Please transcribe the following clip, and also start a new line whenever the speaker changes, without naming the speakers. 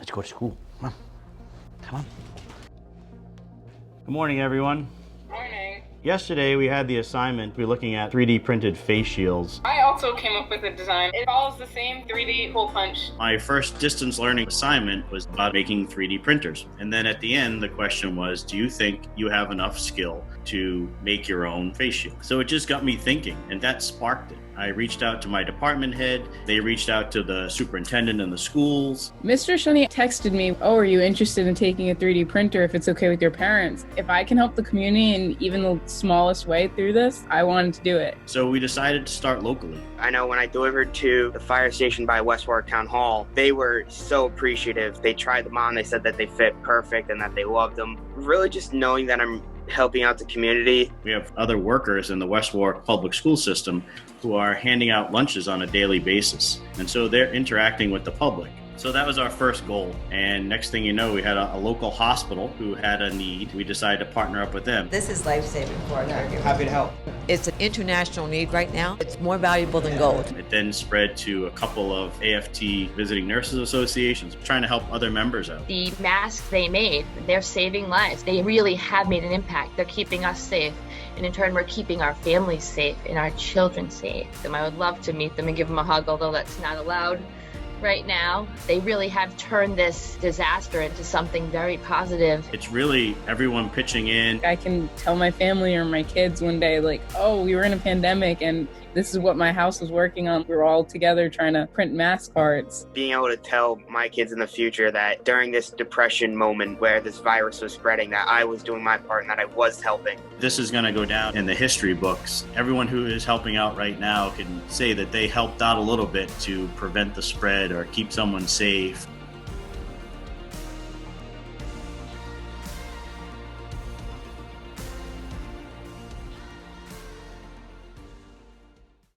Let's go to school. Come on. Come on. Good morning, everyone.
Morning.
Yesterday, we had the assignment. We were looking at 3D printed face shields.
I also came up with a design. It follows the same 3D hole punch.
My first distance learning assignment was about making 3D printers. And then at the end, the question was, do you think you have enough skill to make your own face shield? So it just got me thinking, and that sparked it. I reached out to my department head. They reached out to the superintendent in the schools.
Mr. Shulley texted me, oh, are you interested in taking a 3D printer if it's okay with your parents? If I can help the community in even the smallest way through this, I wanted to do it.
So we decided to start locally.
I know when I delivered to the fire station by West Warwick Town Hall, they were so appreciative. They tried them on, they said that they fit perfect and that they loved them. Really just knowing that I'm helping out the community.
We have other workers in the West Warwick public school system who are handing out lunches on a daily basis. And so they're interacting with the public. So that was our first goal. And next thing you know, we had a local hospital who had a need. We decided to partner up with them.
This is life-saving for our caregivers.
Happy to help.
It's an international need right now. It's more valuable than gold.
It then spread to a couple of AFT visiting nurses associations, trying to help other members out.
The masks they made, they're saving lives. They really have made an impact. They're keeping us safe. And in turn, we're keeping our families safe and our children safe. And I would love to meet them and give them a hug, although that's not allowed right now. They really have turned this disaster into something very positive.
It's really everyone pitching in.
I can tell my family or my kids one day, like, oh, we were in a pandemic and this is what my house was working on. We were all together trying to print mask cards.
Being able to tell my kids in the future that during this depression moment where this virus was spreading, that I was doing my part and that I was helping.
This is going to go down in the history books. Everyone who is helping out right now can say that they helped out a little bit to prevent the spread or keep someone safe.